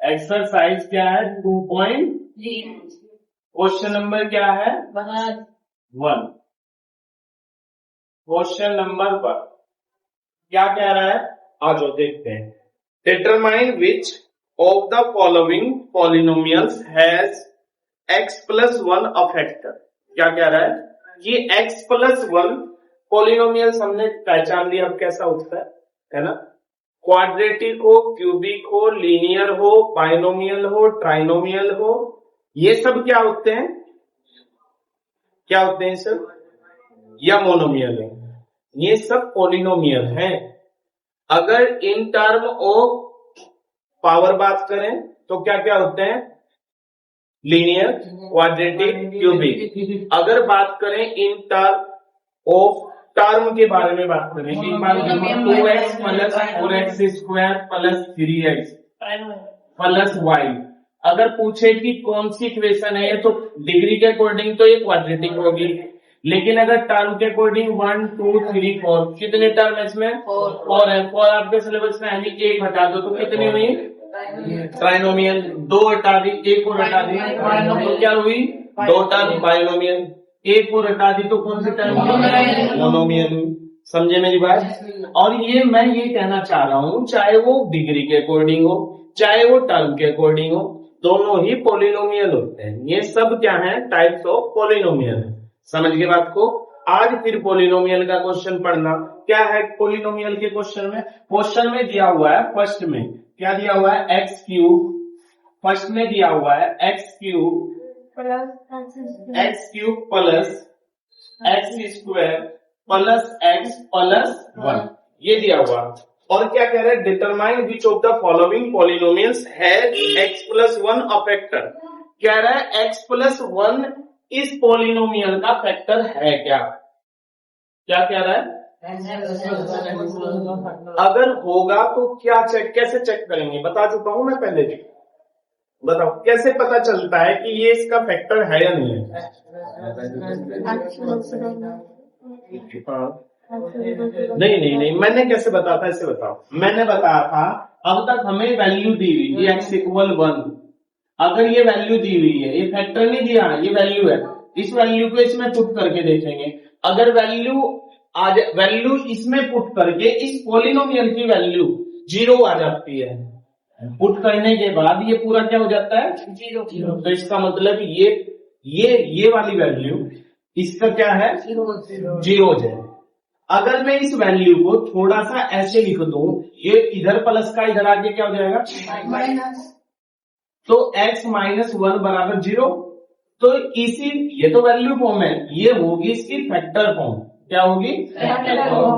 Exercise क्या है 2.3। Question number क्या है 1। क्वेश्चन नंबर 1 क्या कह रहा है, आज देखते हैं। Determine which of the following polynomials has x+1 a factor. क्या कह रहा है कि x+1 पॉलिनोमियल्स हमने पहचान लिया, अब कैसा उठता है ना। क्वाड्रेटिक हो, क्यूबिक हो, लीनियर हो, बाइनोमियल हो, ट्राइनोमियल हो, ये सब क्या होते हैं, क्या होते हैं सब, या मोनोमियल है, ये सब पॉलिनोमियल हैं। अगर इन टर्म ऑफ पावर बात करें तो क्या क्या होते हैं, लीनियर, क्वाड्रेटिक, क्यूबिक। अगर बात करें इन टर्म ऑफ टर्म के बारे में बात करें, एक बार 2x plus 4x square plus 3x plus y, अगर पूछे कि कौन सी इक्वेशन है, तो डिग्री के अकॉर्डिंग तो ये क्वाड्रेटिक होगी, लेकिन अगर टर्म के अकॉर्डिंग 1 2 3 4 कितने टर्म है इसमें, 4 है। 4 आपके सिलेबस में यानी 1 हटा दो तो कितनी हुई, ट्राइनोमियल। 2 हटा दी, 1 और हटा दी तो क्या हुई, 2 टर्म बाइनोमियल। 1 और हटा दी तो कौन सी टर्म, मोनोमियल हुई। समझे मेरी बात। और ये मैं ये कहना चाह रहा हूं, चाहे वो डिग्री के अकॉर्डिंग हो, चाहे वो टर्म के अकॉर्डिंग हो, दोनों ही पॉलिनोमियल होते हैं। ये सब क्या है, टाइप्स ऑफ पॉलिनोमियल। समझ के बात को। आज फिर पॉलिनोमियल का क्वेश्चन पढ़ना। क्या है पॉलिनोमियल के क्वेश्चन में दिया हुआ है, फर्स्ट में क्या दिया हुआ है, एक्स क्यूब। फर्स्ट में दिया हुआ है x cube plus x square plus x plus 1, ये दिया हुआ। और क्या कह रहे हैं, determine which of the following polynomials has x+1 a factor. कह रहा है x+1 इस पॉलिनोमियल का फैक्टर है क्या, क्या कह रहा है, अगर होगा तो क्या चेक, कैसे चेक करेंगे, बता चुका हूं मैं पहले भी। बताओ कैसे पता चलता है कि ये इसका फैक्टर है या नहीं है। नहीं, मैंने कैसे बताया था, इसे बताओ। मैंने बताया था अब तक हमें वैल्यू दी हुई है x=1। अगर ये वैल्यू दी हुई है, ये फैक्टर नहीं दिया, ये वैल्यू है, इस वैल्यू को इसमें पुट करके देखेंगे। अगर वैल्यू इसमें पुट करके इस पॉलिनोमियल की वैल्यू 0 आ जाती है, पुट करने के बाद ये पूरा क्या हो जाता है, 0। तो इसका मतलब ये वाली वैल्यू इसका क्या है, 0 है। अगर मैं इस वैल्यू को थोड़ा सा ऐसे लिख दूं, ये इधर प्लस का इधर आके क्या हो जाएगा माइनस, तो x-1 बराबर 0। तो ये तो वैल्यू फॉर्म है, ये होगी इसकी फैक्टर फॉर्म। क्या होगी,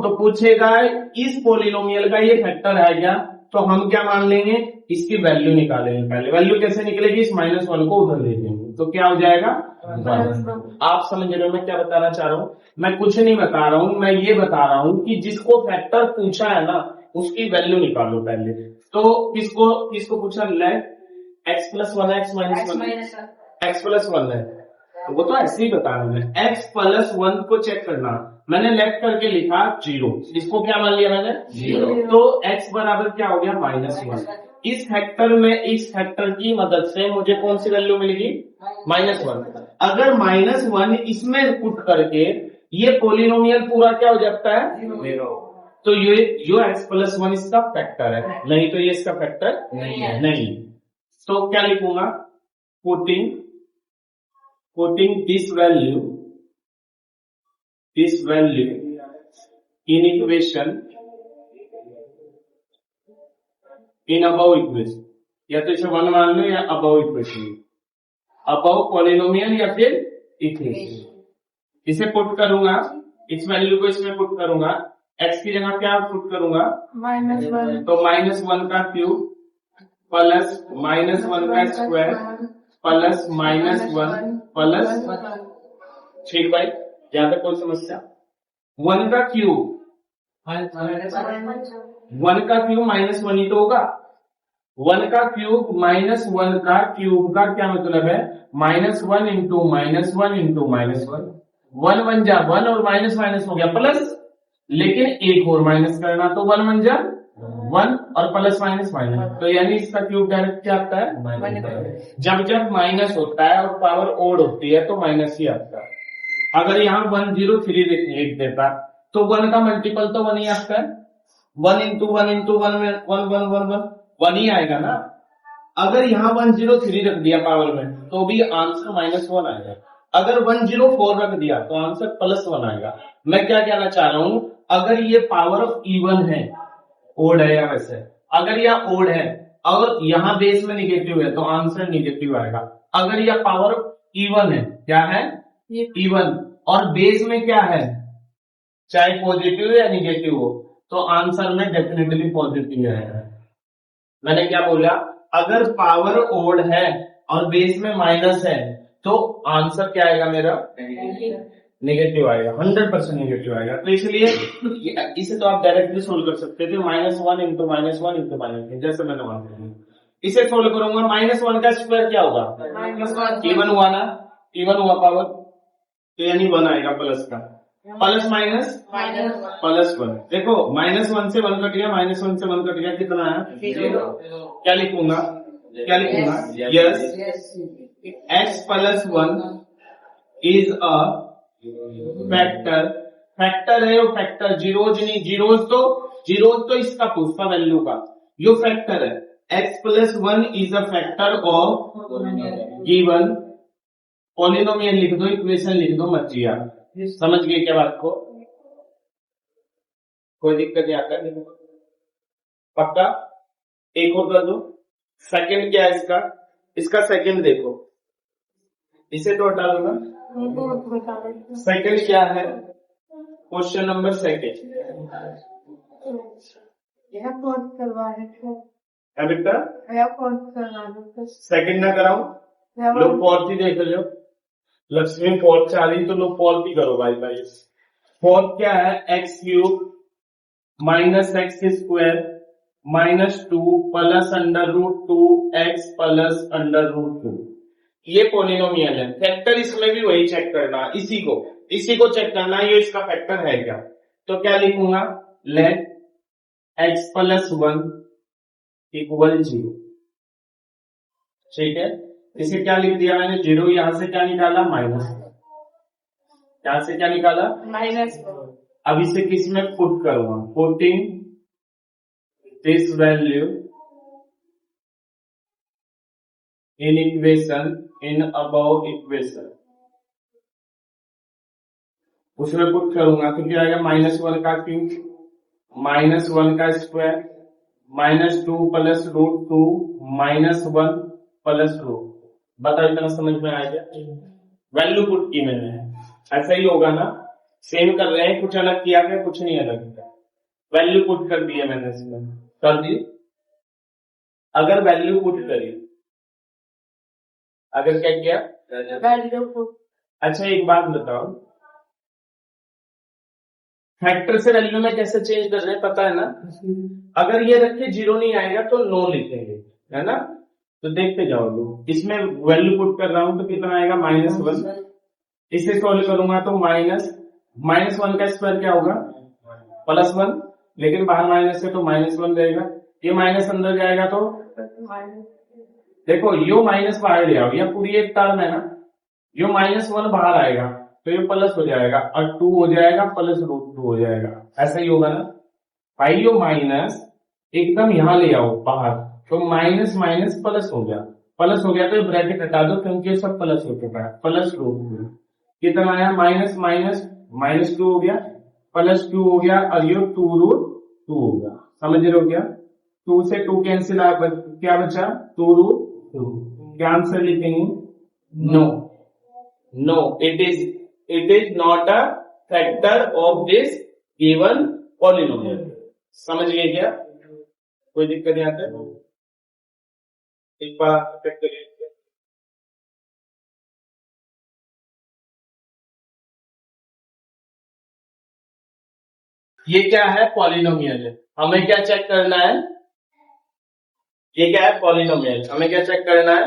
तो पूछेगा इस पॉलिनोमियल का ये फैक्टर है क्या, तो हम क्या मान लेंगे, इसकी वैल्यू निकालेंगे। पहले वैल्यू कैसे निकलेगी, इस -1 को उधर ले देंगे, तो क्या हो जाएगा 1। आप समझ रहे हो मैं क्या बताना चाह रहा हूं। मैं कुछ नहीं बता रहा हूं, मैं ये बता रहा हूं कि जिसको फैक्टर पूछा है ना, उसकी वैल्यू निकालो पहले। तो किसको पूछा, लेट x+1 x-1 है, तो वो तो ऐसे ही बता रहा हूं। x+1 को चेक करना, मैंने लेफ्ट करके लिखा 0, इसको क्या मान लिया मैंने 0। तो x बराबर क्या हो गया -1। इस फैक्टर की मदद से मुझे कौन सी वैल्यू मिलेगी, -1। अगर -1 इसमें पुट करके ये पॉलिनोमियल पूरा क्या हो जाता है 0, तो ये जो x+1 इसका फैक्टर है, नहीं तो ये इसका फैक्टर नहीं। तो क्या लिखूंगा, putting this value in equation in above equation, या तो इसे 1 मान लो या above equation, above पॉलिनोमियल या फिर इक्वेशन। इसे पुट करूंगा, इस वैल्यू को इसमें पुट करूंगा, x की जगह क्या पुट करूंगा -1, तो -1 का क्यूब प्लस -1 का स्क्वायर प्लस -1 प्लस 3/, ज्यादा कोई समस्या। 1 का क्यूब -1 ही तो होगा। 1 का क्यूब -1 का क्यूब का क्या मतलब है, -1 इंटू -1 इंटू -1, 1 बन जा 1 और माइनस हो गया प्लस, लेकिन एक और माइनस करना, तो 1 बन जा 1 और प्लस माइनस माइनस, तो यानी इसका क्यूब डायरेक्ट क्या आता है? जब जब माइनस होता है और पावर ओड होती है तो माइनस ही आता है। अगर यहाँ 103 लिख देता तो 1 का मल्टीपल तो 1 ही आता है। 1 इंटू 1 इंटू 1 में 1 ही आएगा ना। अगर यहाँ 103 रख दिया पावर में तो भी आंसर -1 आएगा। अगर 104 रख दिया तो आंसर +1 आएगा। मैं क्या कहना चाह रहा हूं, अगर ये पावर ऑफ इवन है, ओड है या वैसे, अगर यह ओड है और यहाँ बेस में निगेटिव है तो आंसर निगेटिव आएगा। अगर यह पावर ऑफ इवन है, क्या है? इवन, और बेस में क्या है, चाहे पॉजिटिव या निगेटिव हो, तो आंसर में डेफिनेटली पॉजिटिव आएगा। मैंने क्या बोला? अगर पावर ओड है और बेस में माइनस है तो आंसर क्या आएगा मेरा? नेगेटिव आएगा, 100% नेगेटिव आएगा। तो इसलिए इसे तो आप डायरेक्टली सोल्व कर सकते थे, -1 इंटू -1 इंटू -1, जैसे मैंने मान लिया। इसे सोल्व करूंगा, -1 का स्क्वायर क्या होगा? इवन हुआ ना, इवन हुआ पावर, तो यानी 1 आएगा प्लस का, प्लस माइनस +1। देखो -1 से 1 कट गया, -1 से 1 कट गया, कितना है? 0। क्या लिखूंगा? Yes, x + 1 is a factor. Factor है वो, फैक्टर, जीरोज नहीं, जीरोज तो इसका पूछता वैल्यू का, यो फैक्टर है। x + 1 is a factor of given polynomial. लिख दो, इक्वेशन लिख दो, मत जिया। समझ गए क्या बात को? कोई दिक्कत नहीं आता है? पक्का? एक और कर दो। सेकंड क्या है इसका सेकंड देखो, इसे तो हटा दूंगा। सेकंड क्या है? क्वेश्चन नंबर सेकंड है बेटा, सेकंड ना कराऊं? लोग फोर्थ ही देख लो, लक्ष्मी फोर्थ आ रही तो लोग फोर्थ ही करो भाई। फोर्थ क्या है? x³ -x² -2 plus √2x plus √2। ये पोलिनोमियल है। फैक्टर इसमें भी वही चेक करना, इसी को चेक करना, ये इसका फैक्टर है क्या। तो क्या लिखूंगा? Let x + 1 = 0। ठीक है, इसे क्या लिख दिया मैंने? 0। यहां से क्या निकाला? माइनस। यहां से क्या निकाला? माइनस। अब इसे किस में पुट करूंगा? Putting this value in equation, in above equation, उसमें पुट करूंगा तो क्या आएगा? -1 का क्यूब, -1 का स्क्वायर, -2 प्लस √2 -1 प्लस √2। बताओ इतना समझ में आ गया? वैल्यू पुट की मैंने, ऐसा ही होगा ना? सेम कर रहे हैं, कुछ अलग किया गया, कुछ नहीं अलग किया। वैल्यू पुट कर दिया मैंने, इसमें कर दी। अगर वैल्यू पुट करी, अगर क्या किया? Value put. अच्छा एक बात बताओ, फैक्टर से वैल्यू में कैसे चेंज कर रहे हैं पता है ना? अगर ये रखे 0 नहीं आएगा तो नो लिखेंगे, है ना? तो देखते जाओ लोग, इसमें वैल्यू पुट कर रहा हूं तो कितना आएगा? -1। इसे सॉल्व करूंगा तो -1 का स्क्वायर क्या होगा? +1, लेकिन बाहर माइनस है तो -1 रहेगा। ये माइनस अंदर जाएगा तो देखो, यो माइनस बाहर ले आओ, यह पूरी एक टर्म है ना, यो -1 बाहर आएगा तो ये प्लस हो जाएगा और 2 हो जाएगा प्लस √2 हो जाएगा। ऐसा ही होगा ना भाई? यो माइनस एकदम यहां ले आओ बाहर, तो माइनस माइनस प्लस हो गया तो ब्रैकेट हटा दो क्योंकि सब प्लस हो चुका है। प्लस √2 कितना आया? माइनस माइनस -2 हो गया, +2 हो गया और ये 2√2 हो गया। समझ रहे हो क्या? 2 से 2 कैंसिल, क्या बचा? 2√2। क्या आंसर लिखेंगे? No, it is not a factor of this given polynomial. समझ गए क्या? कोई दिक्कत नहीं आता है? एक बार चेक करिए। ये क्या है? पॉलिनोमियल है। हमें क्या चेक करना है? ये क्या है? पॉलिनोमियल। हमें क्या चेक करना है?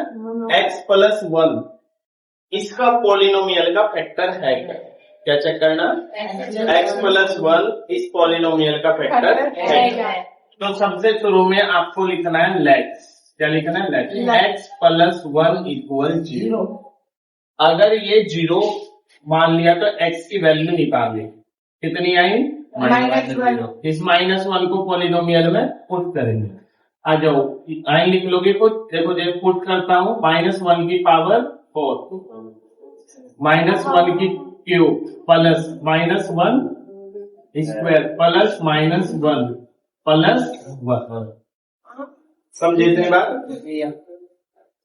x + 1 इसका पॉलिनोमियल का फैक्टर है क्या? क्या चेक करना? x + 1 इस पॉलिनोमियल का फैक्टर है क्या? तो सबसे शुरू में आपको लिखना है लेट्स, क्या लिखना है लेट्स, x प्लस 1 इक्वल 0। अगर ये 0 मान लिया तो x की वैल्यू निकालें, कितनी आई, -1। इस -1 को पॉलिनोमियल में पुट करेंगे। आ जाओ, आई लिख लोगे कुछ, देखो देखो पुट करता हूँ, -1 की पावर 4, -1 की cube plus -1 square plus -1 plus 1। समझे इतनी बात?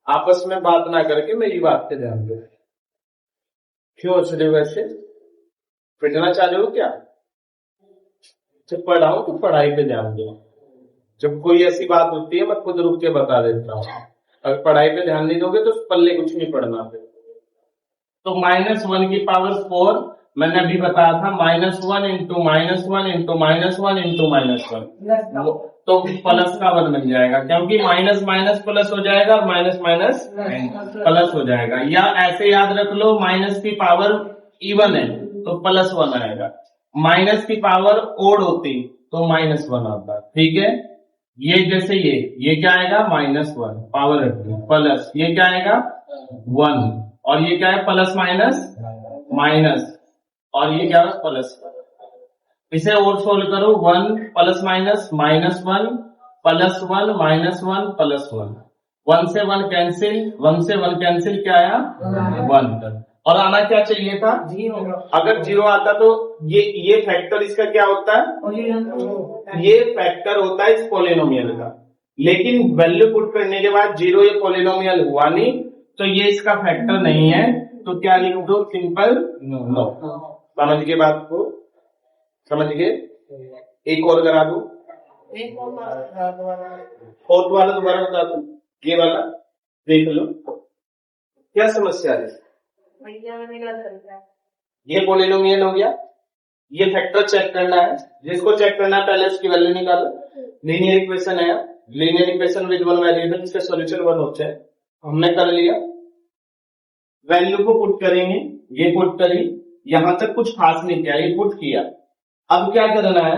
आपस में बात ना करके मेरी बात पे ध्यान दो। क्यों हंस रहे हो वैसे, पिटना चाह रहे हो क्या? जब पढ़ाऊं तो पढ़ाई पे ध्यान दो। जब कोई ऐसी बात होती है मैं खुद रुक के बता देता हूँ। अगर पढ़ाई पे ध्यान नहीं दोगे तो पल्ले कुछ नहीं पढ़ना फिर। तो -1 की पावर 4 मैंने अभी बताया था, -1 इंटू -1 इंटू -1 इंटू -1 तो प्लस का 1 बन जाएगा, क्योंकि माइनस माइनस प्लस हो जाएगा और माइनस माइनस प्लस हो जाएगा। या ऐसे याद रख लो, माइनस की पावर इवन है तो +1 आएगा, माइनस की पावर ओड होती तो -1 आता। ठीक है, ये जैसे ये क्या आएगा, -1 पावर रखी प्लस, ये क्या आएगा 1, और ये क्या है प्लस माइनस माइनस, और ये क्या है प्लस। इसे और सोल्व करो, 1 प्लस माइनस -1 प्लस 1 -1 प्लस 1, 1 से 1 कैंसिल, 1 से 1 कैंसिल, क्या आया 1, और आना क्या चाहिए था 0। अगर 0 आता तो ये फैक्टर इसका क्या होता है, ये फैक्टर होता है इस पॉलिनोमियल का। लेकिन वैल्यू पुट करने के बाद 0 ये पॉलिनोमियल हुआ नहीं तो ये इसका फैक्टर नहीं है, तो क्या लिख दो, सिंपल नो। समझ गए बात को, समझ गए? एक और करा दो, फोर्थ वाला दोबारा बता दो, ये वाला देख लो क्या समस्या है। ये पॉलिनोमियल हो गया, ये फैक्टर चेक करना है, जिसको चेक करना है पहले उसकी वैल्यू निकालो। लीनियर इक्वेशन है, linear equation with one variable, इसका सॉल्यूशन 1 होता है, हमने कर लिया। वैल्यू को पुट करेंगे, ये पुट करी, यहां तक कुछ खास नहीं किया, ये पुट किया। अब क्या करना है,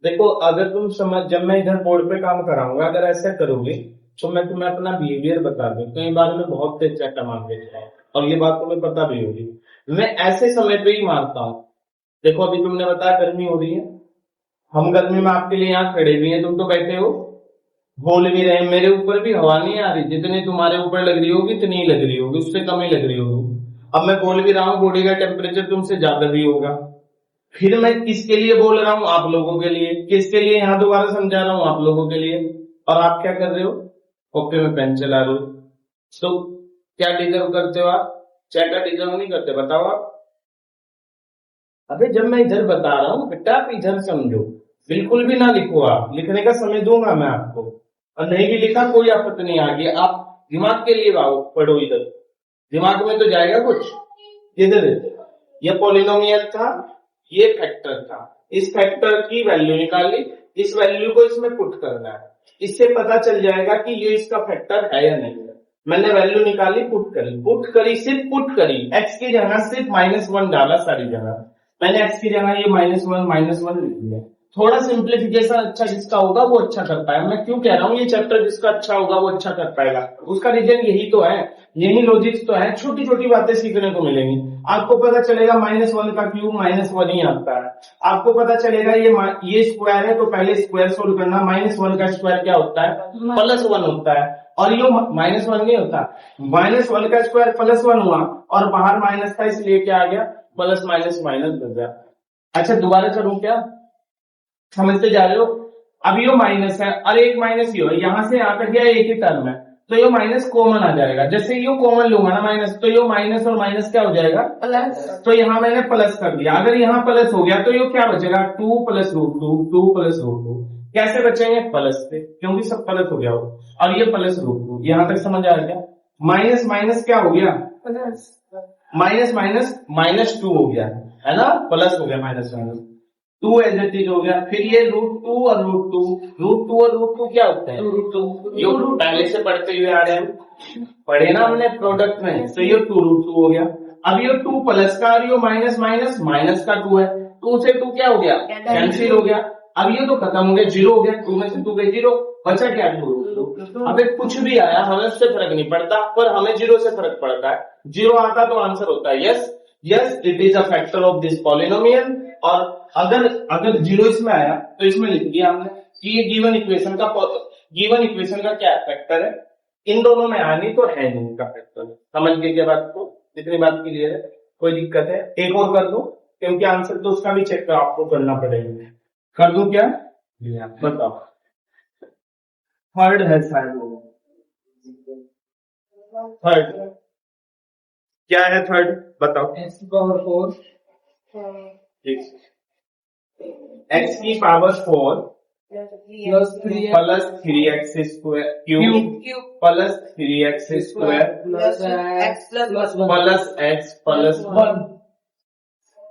देखो अगर तुम समझ, जब मैं इधर बोर्ड पे काम कराऊंगा अगर ऐसा करोगे तो मैं तुम्हें अपना बिहेवियर बता दूं। कई बार में बहुत तेज चक्का मार देता हूं और ये बात तुम्हें पता भी होगी, मैं ऐसे समय पे ही मारता हूं। देखो अभी तुमने बताया गर्मी हो रही है, हम गर्मी में आपके लिए यहाँ खड़े भी हैं, तुम तो बैठे हो बोल भी रहे, मेरे ऊपर भी हवा नहीं आ रही, जितनी तुम्हारे ऊपर लग रही होगी इतनी ही लग रही होगी, उससे कम ही लग रही होगी। अब मैं बोल भी रहा हूँ, बॉडी का टेम्परेचर तुमसे ज्यादा भी होगा, फिर मैं किसके लिए बोल रहा हूँ, आप लोगों के लिए। किसके लिए, यहाँ दोबारा समझा रहा हूँ, आप लोगों के लिए। और आप क्या कर रहे हो, कॉपी में पेन चला रहे हो। तो क्या डिजर्व करते हो आप, चैटा डिजर्व नहीं करते, बताओ आप। अबे जब मैं इधर बता रहा हूँ बेटा आप इधर समझो, बिल्कुल भी ना लिखो, आप लिखने का समय दूंगा मैं आपको, और नहीं भी लिखा कोई आपत्ति नहीं, आगे आप दिमाग के लिए पढ़ो, इधर दिमाग में तो जाएगा कुछ। इधर ये पॉलिनोमियल था, ये फैक्टर था, इस फैक्टर की वैल्यू निकाली, इस वैल्यू को इसमें पुट करना है, इससे पता चल जाएगा कि ये इसका फैक्टर है या नहीं है। मैंने वैल्यू निकाली, पुट करी सिर्फ पुट करी, एक्स की जगह सिर्फ -1 डाला, सारी जगह मैंने एक्स की जगह ये -1 लिख दिया। थोड़ा सिंप्लीफिकेशन अच्छा जिसका होगा वो अच्छा कर पाएगा। मैं क्यों कह रहा हूँ ये चैप्टर जिसका अच्छा होगा वो अच्छा कर पाएगा, उसका रीजन यही तो है, यही लॉजिक्स तो है, छोटी छोटी बातें सीखने को मिलेंगी। आपको पता चलेगा -1 का क्यूब -1 ही आता है, आपको पता चलेगा ये स्क्वायर है तो पहले स्क्वायर सोल्व करना, -1 का स्क्वायर क्या होता है +1 होता है, और ये -1 नहीं होता, -1 का स्क्वायर +1 हुआ और बाहर माइनस था इसलिए क्या आ गया, प्लस माइनस माइनस बन गया। अच्छा दोबारा करूं क्या, समझते जा रहे हो। अब ये माइनस है और एक माइनस ये, यहां से यहां तक गया एक ही टर्म है, तो ये माइनस कॉमन आ जाएगा। जैसे ये कॉमन लूंगा ना माइनस, तो ये माइनस और माइनस क्या हो जाएगा प्लस, तो यहाँ मैंने प्लस कर दिया। अगर यहाँ प्लस हो गया तो ये क्या बचेगा 2 + √2, 2 + √2। कैसे बचेंगे, प्लस से, क्योंकि सब प्लस हो गया हो, और ये +√2। यहां तक समझ आ गया। माइनस माइनस क्या हो गया प्लस, माइनस माइनस -2 हो गया है ना, प्लस हो गया -2 एज इट इज हो गया। फिर ये √2 और √2 क्या होता है √2, पहले से पढ़ते हुए आ रहे हैं, पढ़े ना हमने प्रोडक्ट में, तो ये 2 √2 हो गया। अब ये 2 प्लस का और ये माइनस माइनस माइनस का 2 है, 2 से 2 क्या हो गया, कैंसिल हो गया। अब ये तो खत्म हो गया, 0 हो गया, 2 में से 2 गए 0, बचा क्या 2। अब कुछ भी आया हमें उससे फर्क नहीं पड़ता, पर हमें 0 से फर्क पड़ता है। 0 आता तो आंसर होता है yes, yes it is a factor of this polynomial. और अगर 0 इसमें आया तो इसमें लिख दिया हमने कि ये गिवन इक्वेशन का क्या फैक्टर है। इन दोनों में आनी तो है नहीं इनका फैक्टर। समझ गए क्या बात को, इतनी बात क्लियर है, कोई दिक्कत है? एक और कर दो, क्योंकि आंसर तो उसका भी चेक आपको करना पड़ेगा। कर दूं क्या, बताओ। थर्ड है शायद वो, थर्ड क्या है, थर्ड बताओ। x की पावर 4 x की power 4 plus 3 plus 3x square cube plus 3x square plus x plus 1 plus x plus 1।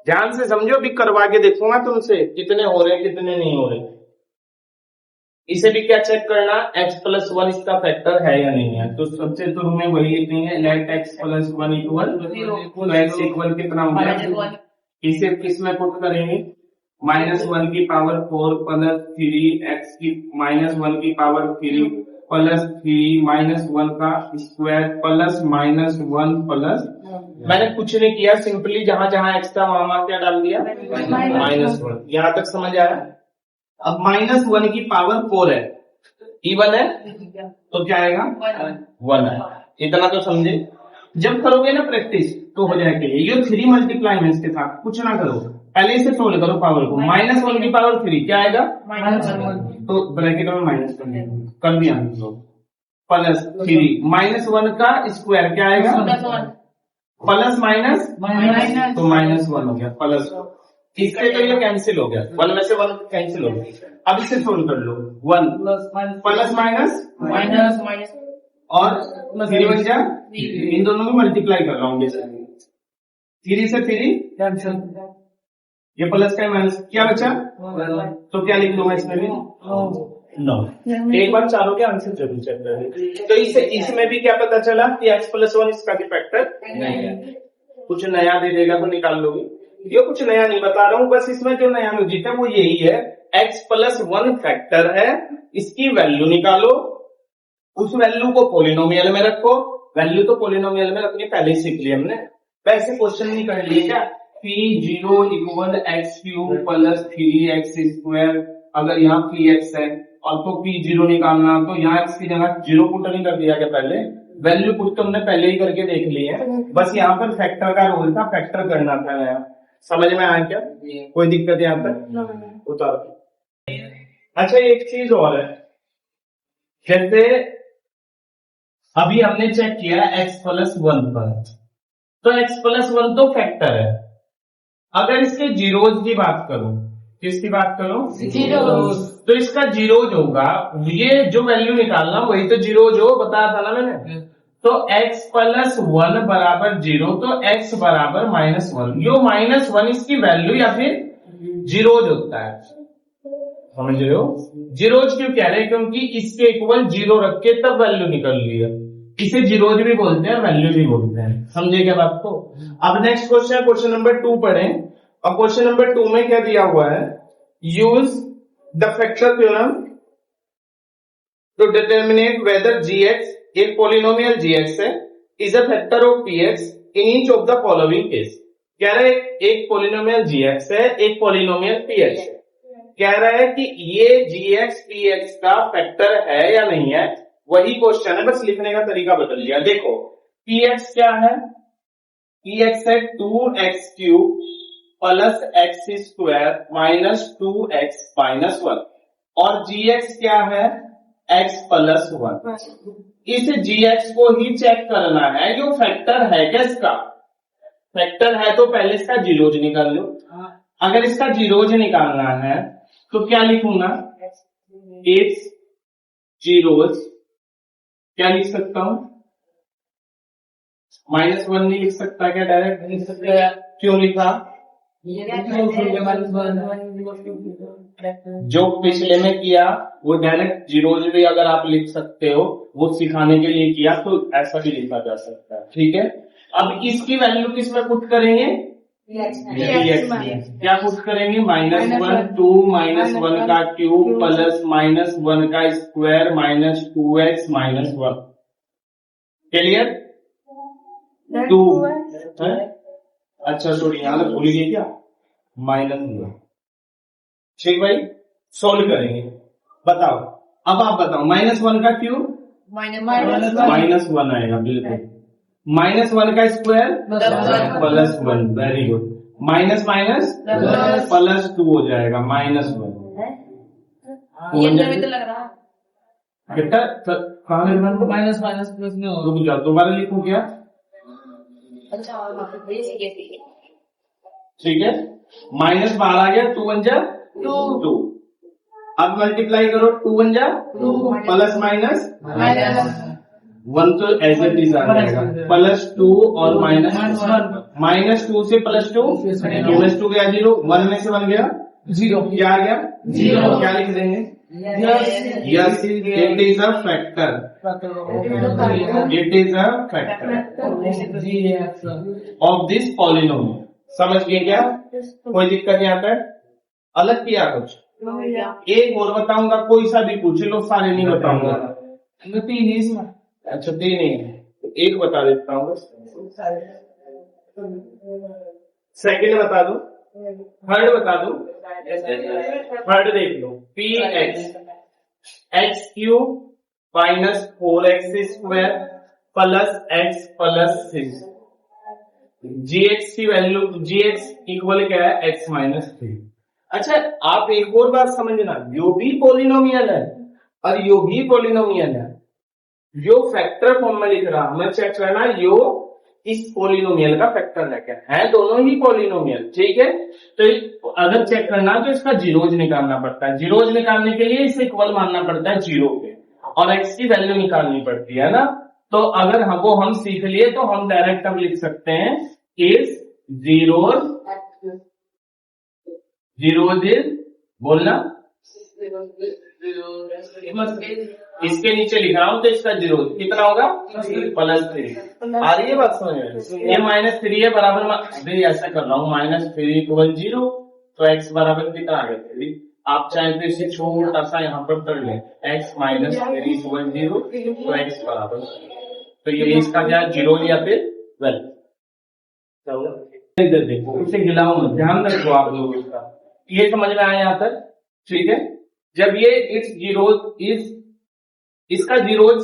ध्यान से समझो, भी करवा के देखूंगा तुमसे कितने हो रहे कितने नहीं हो रहे। इसे भी क्या चेक करना, x प्लस 1 इसका फैक्टर है या नहीं है। तो सबसे शुरू में वही लिखेंगे, लेट x प्लस 1 इक्वल, तो x इक्वल कितना हो गया, इसे किस में पुट करेंगे, -1 की पावर 4 प्लस 3x की -1 की पावर 3 प्लस 3 -1 का स्क्वायर प्लस -1 प्लस, मैंने कुछ नहीं किया, सिंपली जहां जहां x था वहां क्या डाल दिया, -1। यहां तक समझ आया। अब -1 की पावर 4 है, इवन है तो क्या आएगा, 1 है। इतना तो समझे। जब करोगे ना प्रैक्टिस तो हो जाएगा। ये 3 मल्टीप्लाई में इसके साथ कुछ ना करो, पहले इसे सोल्व करो पावर को। -1 की पावर 3 क्या आएगा, -1, तो ब्रैकेट में माइनस कर दिया प्लस 3 -1 का स्क्वायर क्या आएगा, प्लस माइनस तो -1 हो गया प्लस, इससे तो ये कैंसिल हो गया, 1 में से 1 कैंसिल हो गया। अब इसे सोल्व कर लो, 1 प्लस माइनस और 3 बन जा, इन दोनों को मल्टीप्लाई कर रहा हूँ, 3 से 3 कैंसिल, ये प्लस का माइनस क्या बचा, तो क्या लिख लूंगा इसमें भी, 9। एक बार चारों के आंसर जरूर चेक करें। तो इसमें भी क्या पता चला कि x प्लस 1 इसका भी फैक्टर नहीं है। कुछ नया दे देगा तो निकाल लोगे, ये कुछ नया नहीं बता रहा हूँ, बस इसमें जो नया लॉजिक है वो यही है, x प्लस 1 फैक्टर है, इसकी वैल्यू निकालो, उस वैल्यू को पोलिनोमियल में रखो। वैल्यू तो पोलिनोमियल में रखनी पहले ही सीख लिया हमने, वैसे क्वेश्चन नहीं कर लिए क्या, P0 equal x cube plus 3x square, अगर यहाँ Px है और तो P0 निकालना, तो यहाँ x की जगह 0 पुट नहीं कर दिया क्या, पहले वैल्यू पुट तो हमने पहले ही करके देख ली है, बस यहाँ पर फैक्टर का रोल था, फैक्टर करना था नया। समझ में आया क्या, कोई दिक्कत यहाँ पर, उतार। अच्छा एक चीज और है, जैसे अभी हमने चेक किया x प्लस 1 पर, तो x प्लस 1 तो फैक्टर है। अगर इसके जीरोज की बात करो, किसकी बात करो, जीरोज, तो इसका जीरोज होगा, ये जो वैल्यू निकालना वही तो जीरोज हो, बताया था ना मैंने। तो x प्लस 1 बराबर 0, तो x बराबर -1, यो -1 इसकी वैल्यू या फिर जीरोज होता है, समझ रहे हो। जीरोज क्यों कह रहे हैं, क्योंकि इसके इक्वल 0 रख के तब वैल्यू निकल रही है, इसे जीरोज भी बोलते हैं, वैल्यू भी बोलते हैं, समझे क्या बात को। अब नेक्स्ट क्वेश्चन, क्वेश्चन नंबर 2 पढ़ें, और क्वेश्चन नंबर 2 में क्या दिया हुआ है, use the factor theorem to determinate whether gx, एक पॉलिनोमियल gx है, is a factor of px in each of the following case. कह रहे एक पॉलिनोमियल gx है, एक पॉलिनोमियल px है, कह रहा है कि ये gx px का फैक्टर है या नहीं है, वही क्वेश्चन है, बस लिखने का तरीका बदल दिया। देखो px क्या है, px है 2x cube plus x square minus 2x minus 1, और gx क्या है, x प्लस 1। इस gx को ही चेक करना है, जो फैक्टर है क्या, इसका फैक्टर है तो पहले इसका जीरोज निकाल लो। अगर इसका जीरोज निकालना है तो क्या लिखूंगा, इट्स जीरोज, क्या लिख सकता हूं, -1 नहीं लिख सकता क्या, डायरेक्ट लिख सकते हैं, क्यों लिखा, जो पिछले में किया वो डायरेक्ट जीरोज भी अगर आप लिख सकते हो, वो सिखाने के लिए किया, तो ऐसा भी लिखा जा सकता है, ठीक है। अब इसकी वैल्यू किस में पुट करेंगे? dx में। क्या पुट करेंगे? -1 2 -1 का क्यूब प्लस -1 का square minus 2x minus 1। Clear? 2 है? अच्छा सॉरी, यहाँ तो भूल गए क्या? -1। ठीक भाई, सोल्व करेंगे। बताओ, अब आप बताओ, -1 का क्यूब -1 आएगा, बिल्कुल। -1 का square +1, very good. Minus minus +2 हो जाएगा, -1। ये भी तो लग रहा है। बेटा माइनस माइनस प्लस में होगा। रुक जाओ, दोबारा लिखूं क्या? अच्छा, और वहाँ पे ठीक है। ठीक है, माइनस बाहर आ गया, 2 1 2। अब मल्टीप्लाई करो, 2 1 प्लस माइनस 1 तो एज इट इज आ जाएगा, +2 और -2 से +2 -2 गया 0, 1 में से 1 गया 0। क्या आ गया? 0। क्या लिख देंगे? Yes, it is a factor. It is a factor of this polynomial. समझ गए क्या? कोई दिक्कत नहीं आता है? अलग किया कुछ? एक और बताऊंगा, कोई सा भी पूछ लो, सारे नहीं बताऊंगा। 3 इसमें। अच्छा 3 नहीं है, एक बता देता हूँ बस। सेकंड बता दो, थर्ड बता दो। थर्ड देख लो, px x³ -4x² plus x plus 6। gx की वैल्यू, gx इक्वल क्या है? x -3। अच्छा, आप एक और बात समझना, यो भी पॉलिनोमियल है और यो भी पॉलिनोमियल है। यो फैक्टर फॉर्म में लिख रहा, हमें चेक करना यो इस पॉलिनोमियल का फैक्टर है क्या है। दोनों ही पॉलिनोमियल, ठीक है। तो अगर चेक करना तो इसका जीरोज निकालना पड़ता है। जीरोज निकालने के लिए इसे इक्वल मानना पड़ता है 0 के, और x की वैल्यू निकालनी पड़ती है ना। तो अगर हम सीख लिए तो हम डायरेक्ट अब लिख सकते हैं इस जीरोज इज, बोलना इसके नीचे लिखा हूं तो इसका जीरो कितना होगा? +3। आ रही है बात समझ में? ये -3 है बराबर अभी ऐसा कर रहा हूँ, -3 = 0, तो x बराबर कितना आ गया? 3। आप चाहे तो इसे छोटा सा यहाँ पर कर लें, x -3 = 0, तो x बराबर, तो ये इसका क्या? 0 या फिर 12। इधर देखो, इसे गिलाओ मत, ध्यान रखो आप लोग इसका। ये समझ में आया यहाँ तक? ठीक है। जब ये इसका जीरोज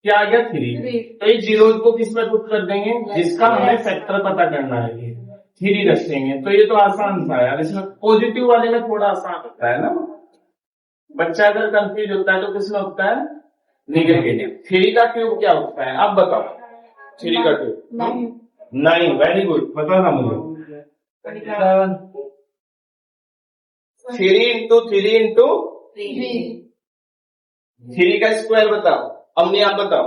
क्या आ गया? 3। तो इस जीरोज को किस में पुट कर देंगे? जिसका हमें फैक्टर पता करना है, 3 रखेंगे। तो ये तो आसान था यार, इसमें पॉजिटिव वाले में थोड़ा आसान होता है ना। बच्चा अगर कंफ्यूज होता है तो किसमें होता है? नेगेटिव। 3 का क्यूब क्या होता है? अब बताओ, 3 का क्यूब 9। वेरी गुड, बता ना मुझे। 3 × 3 × 3 का स्क्वायर बताओ, अपने आप बताओ।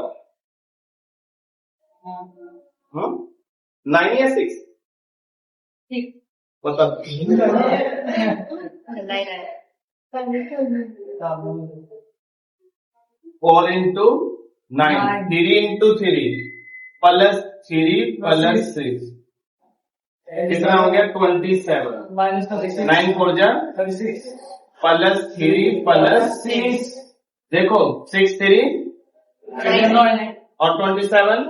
9 या 6? बताओ। 4 × 9, 3 × 3 प्लस 3 प्लस 6 कितना हो गया? 27। -9 4 जा 36 प्लस 3 प्लस 6। देखो 6 3 और 27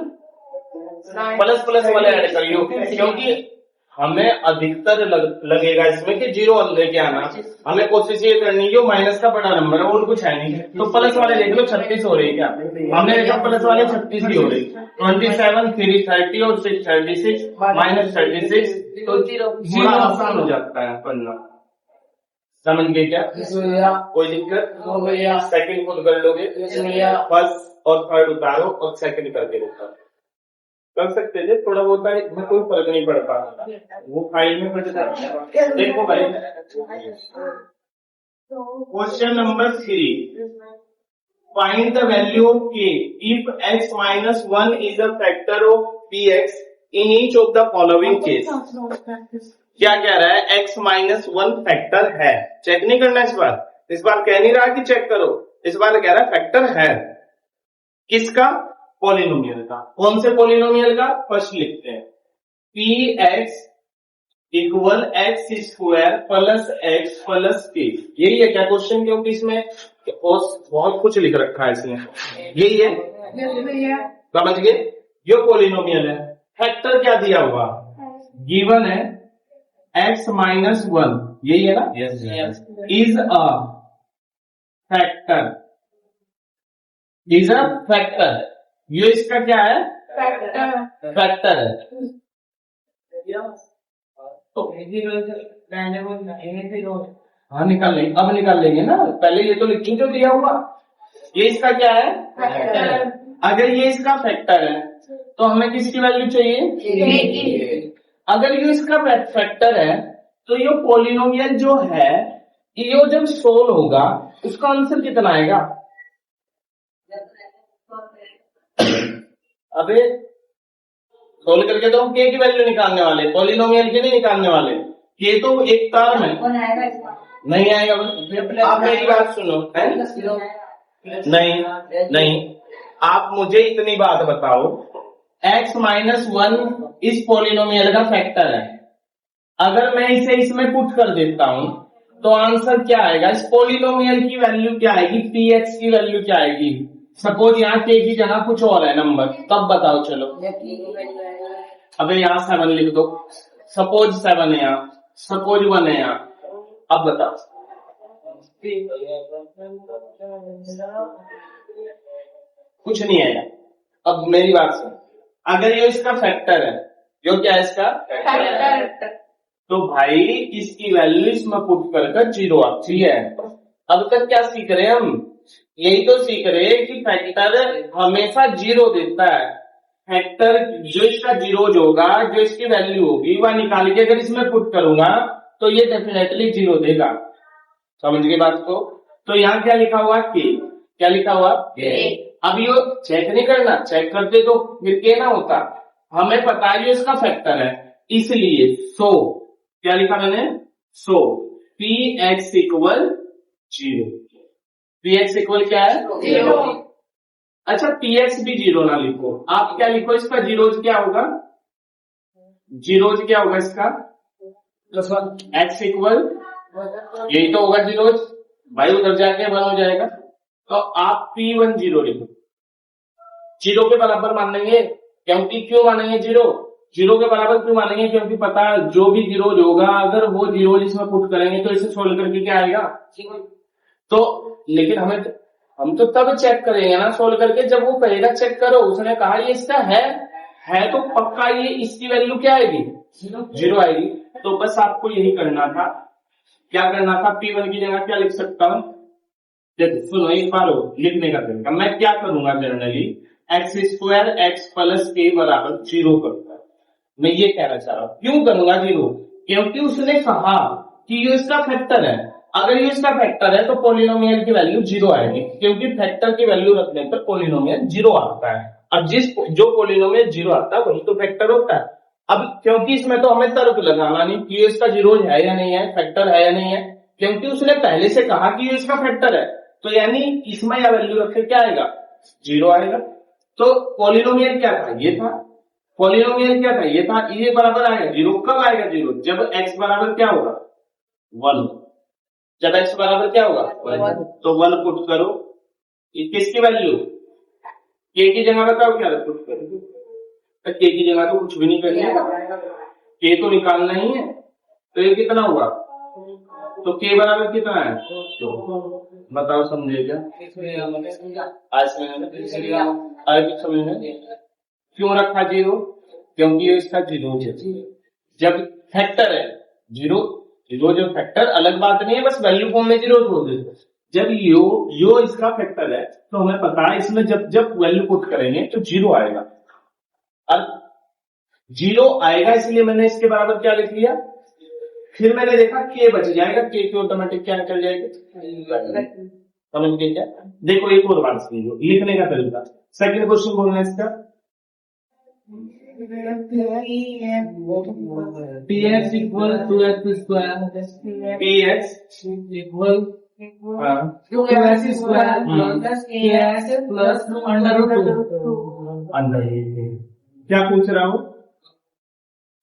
प्लस वाले ऐड करियो, क्योंकि हमें अधिकतर लगेगा इसमें कि 0 लेके आना। हमें कोशिश ये करनी है माइनस का बड़ा नंबर है, और कुछ है नहीं। तो प्लस वाले देख लो, 36 हो रही है क्या? हमने देखा प्लस वाले 36 ही हो रही। 27 3 30 और 6 36 -36, तो 0 आसान हो जाता है पढ़ना। समझ गए क्या? कोई दिक्कत? सेकंड खुद कर लोगे, फर्स्ट और थर्ड उतारो और सेकंड करके उतारो, कर सकते थे। थोड़ा बहुत है, इसमें कोई फर्क नहीं पड़ता, वो फाइल में फट जाता है। देखो भाई, question number 3, find the value of k if x -1 is a factor of px in each of the following case. क्या कह रहा है? x -1 फैक्टर है। चेक नहीं करना इस बार कह नहीं रहा कि चेक करो, इस बार कह रहा है फैक्टर है। किसका? पॉलिनोमियल का। कौन से पॉलिनोमियल का? फर्स्ट लिखते हैं P X equal x square plus x plus के। यही है क्या क्वेश्चन के ऊपर? इसमें बहुत कुछ लिख रखा है इसमें, यही है, समझ गए? ये पॉलिनोमियल है। फैक्टर क्या दिया हुआ? गिवन है x माइनस 1, यही है ना? Yes. Is a factor, is a factor. ये इसका क्या है? फैक्टर है। तो हाँ निकाल लेंगे, अब निकाल लेंगे ना, पहले ये तो लिखी जो दिया हुआ। ये इसका क्या है? फैक्टर। अगर ये इसका फैक्टर है तो हमें किसकी वैल्यू चाहिए? अगर ये इसका फैक्टर है तो ये पॉलिनोमियल जो है ये जब सोल्व होगा उसका आंसर कितना आएगा? अबे सोल्व करके तो हम के की वैल्यू निकालने वाले, पॉलिनोमियल की नहीं निकालने वाले। के तो एक टर्म है, नहीं आएगा। आप मेरी बात सुनो, है? नहीं, आप मुझे इतनी बात बताओ, x माइनस 1 इस पॉलिनोमियल का फैक्टर है। अगर मैं इसे इसमें पुट कर देता हूं तो आंसर क्या आएगा? इस पॉलिनोमियल की वैल्यू क्या आएगी? px की वैल्यू क्या आएगी? सपोज यहाँ k की जगह कुछ और है नंबर, तब बताओ। चलो अबे यहाँ 7 लिख दो, सपोज 7 है यहाँ, सपोज 1 है यहाँ, अब बताओ। कुछ नहीं है। अब मेरी बात सुन, अगर ये इसका फैक्टर है, जो क्या है इसका फैक्टर, तो भाई इसकी वैल्यू इसमें पुट कर 0 आती है। अब तक क्या सीख रहे हैं हम? यही तो सीख रहे हैं कि फैक्टर हमेशा 0 देता है। फैक्टर जो इसका 0 होगा, जो इसकी वैल्यू होगी वह निकाल के अगर इसमें पुट करूंगा तो ये डेफिनेटली 0 देगा। समझ गए बात को? तो यहाँ क्या लिखा हुआ? के। क्या लिखा हुआ? के। अब ये चेक नहीं करना, चेक करते तो फिर के ना होता। हमें पता है ये इसका फैक्टर है, इसलिए सो क्या लिखा मैंने? So P X equal 0। P X equal क्या है? 0। अच्छा पी एक्स भी 0 ना लिखो, आप क्या लिखो? इसका जीरोज क्या होगा? जीरोज क्या होगा इसका? एक्स इक्वल, यही तो होगा जीरोज भाई, उधर जाके 1 हो जाएगा। तो आप P1 0 लिखो, 0 के बराबर मानेंगे। क्यों मानेंगे 0? 0 के बराबर क्यों मानेंगे? क्योंकि पता है जो भी जीरोज होगा अगर वो जीरोज इसमें पुट करेंगे तो इसे सोल्व करके क्या आएगा? तो लेकिन हम तो तब चेक करेंगे ना सोल्व करके जब वो कहेगा चेक करो। उसने कहा ये इसका है तो पक्का ये इसकी वैल्यू क्या आएगी? 0 आएगी। तो बस आपको यही करना था। क्या करना था? P1 की जगह क्या लिख सकता हूं? देखो सुनो एक बार लिखने का तरीका मैं क्या करूंगा, generally x square x plus के बराबर 0 करूंगा। मैं ये कहना चाह रहा हूं। क्यों करूंगा 0? क्योंकि उसने कहा कि ये इसका फैक्टर है। अगर ये इसका फैक्टर है तो पॉलिनोमियल की वैल्यू 0 आएगी, क्योंकि फैक्टर की वैल्यू रखने पर पॉलिनोमियल 0 आता है। और जो पॉलिनोमियल 0 आता है वही तो फैक्टर होता है। अब क्योंकि इसमें तो हमें तर्क लगाना नहीं कि ये इसका 0 है या नहीं है, फैक्टर है या नहीं है, क्योंकि उसने पहले से कहा कि ये इसका फैक्टर है, तो यानी इसमें या वैल्यू रख के क्या आएगा? 0 आएगा। तो पॉलिनोमियल क्या था? ये था। पॉलिनोमियल क्या था? ये था। ये बराबर आएगा 0। कब आएगा 0? जब x बराबर क्या होगा? 1। जब x बराबर क्या होगा? 1। तो 1 पुट करो। किसकी वैल्यू? k की जगह बताओ क्या पुट करो? तो k की जगह तो कुछ भी नहीं करनी है, k तो निकालना ही है। तो ये कितना हुआ? तो k बराबर कितना है? तो बताओ, समझेगा? आज समझ क्यों रखा 0? क्योंकि ये इसका 0 जब फैक्टर है 0 जब फैक्टर अलग बात नहीं है, बस वैल्यू फॉर्म में 0 छोड़ दे। जब यो इसका फैक्टर है तो हमें पता है इसमें जब वैल्यू पुट करेंगे तो 0 आएगा। अब 0 आएगा इसलिए मैंने इसके बराबर क्या लिख लिया। फिर मैंने देखा k बच जाएगा, k की ऑटोमेटिक क्या निकल जाएगा? समझ गए क्या? देखो एक और बात समझो लिखने का तरीका। सेकंड क्वेश्चन बोलना है इसका px equal to X square, px equal 2x square plus kx plus under root 2। Under root A. क्या पूछ रहा हूँ,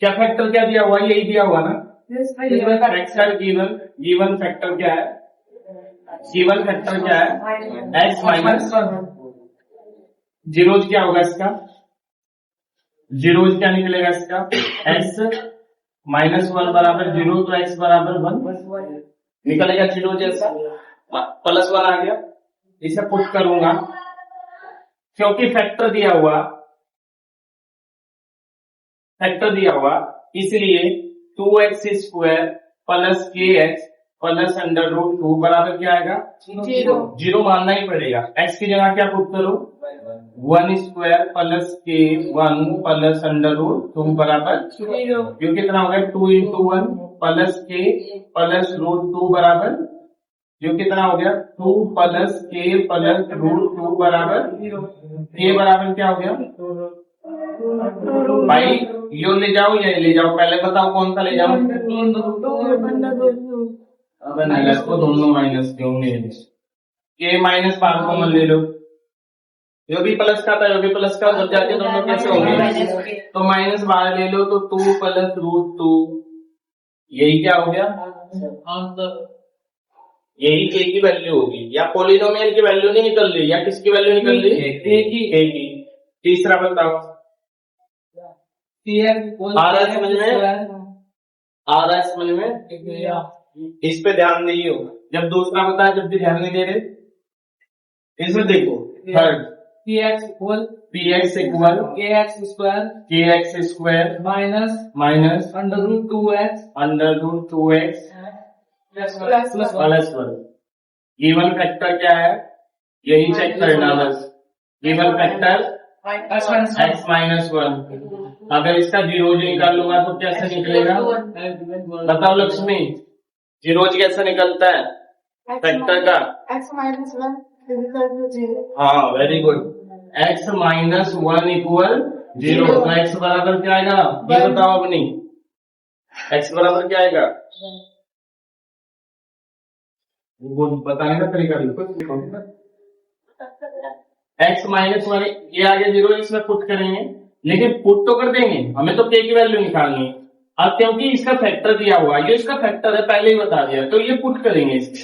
क्या फैक्टर क्या दिया हुआ, यही दिया हुआ ना। फैक्टर गिवन फैक्टर क्या है, गिवन फैक्टर क्या है, एक्स माइनस जीरोज क्या होगा इसका, जीरोज क्या निकलेगा इसका, एक्स माइनस वन बराबर जीरो, तो एक्स बराबर वन निकलेगा, जीरो जैसा प्लस वन आ गया। इसे पुट करूंगा क्योंकि फैक्टर दिया हुआ इसलिए 2x square plus K X plus under root two बराबर क्या आएगा, जीरो मानना ही पड़ेगा। x की जगह क्या पुट करो, 1 स्क्वायर प्लस के 1 प्लस अंडर रूट टू बराबर जीरो, कितना हो गया 2 इंटू 1 प्लस के प्लस रूट टू बराबर, जो कितना हो गया 2 प्लस के प्लस रूट टू बराबर के बराबर क्या हो गया भाई, यो ले जाओ या ले जाओ, पहले बताओ कौन सा ले जाओ, अबे नहीं इसको दोनों माइनस क्यों ले, के माइनस बाहर कॉमन ले लो, यो भी प्लस का था यो भी प्लस का, जब जाके दोनों कैसे होंगे, तो माइनस बाहर ले लो तो 2 प्लस रूट टू, यही क्या हो गया, यही के की वैल्यू होगी, या पोलिनोमियल की वैल्यू नहीं निकल रही, या किसकी वैल्यू निकल रही, ए की। तीसरा बताओ, आ रहा है समझ में, आ रहा है समझ में, इस पे ध्यान दीजिए। जब दूसरा बताया जब भी ध्यान नहीं दे रहे, इसमें देखो third px equal K X square minus under root two X plus one. Given factor क्या है, यही चेक करना बस, given factor X minus one. अगर इसका जीरोज निकाल लूंगा तो कैसे निकलेगा, बताओ लक्ष्मी, जीरोज कैसे निकलता है फैक्टर का, एक्स माइनस वन जीरो। हाँ very good, x minus one equal zero, तो एक्स बराबर क्या आएगा, ये बताओ अपनी, एक्स बराबर क्या आएगा, वो बताने का तरीका, एक्स माइनस वन ये आगे जीरो, इसमें पुट करेंगे, लेकिन पुट तो कर देंगे, हमें तो के की वैल्यू निकालनी है। अब क्योंकि इसका फैक्टर दिया हुआ है, ये इसका फैक्टर है पहले ही बता दिया, तो ये पुट करेंगे इसके।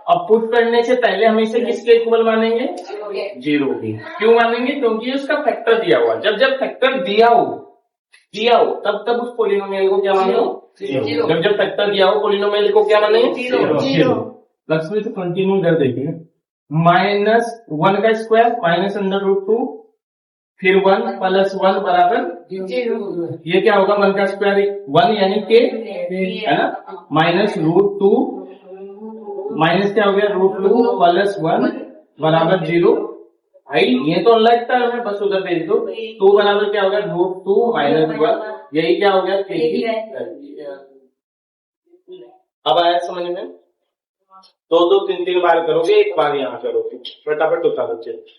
अब पुट करने से पहले हम इसे किसके इक्वल मानेंगे, जीरो की। क्यों मानेंगे, क्योंकि उसका फैक्टर दिया हुआ, जब फैक्टर दिया हो तब उस पोलिनोमियल को क्या मानो, जब फैक्टर दिया हो पोलिनोमियल को क्या मानेंगे, जीरो। लक्ष्मी से कंटिन्यू कर देखिए, माइनस वन का square minus under root two, फिर 1 प्लस 1 बराबर जीरो, ये क्या होगा 1 का स्क्वायर 1 यानी के, है ना, माइनस रूट टू, माइनस क्या हो गया रूट टू प्लस 1 बराबर जीरो। भाई ये तो लगता है हमें, बस उधर भेज दो, 2 बराबर क्या हो गया रूट टू माइनस 1, यही क्या हो गया के। अब आया समझ में, 2-2 3-3 बार करोगे, एक बार यहाँ करोगे, फटाफट उतारो चलिए।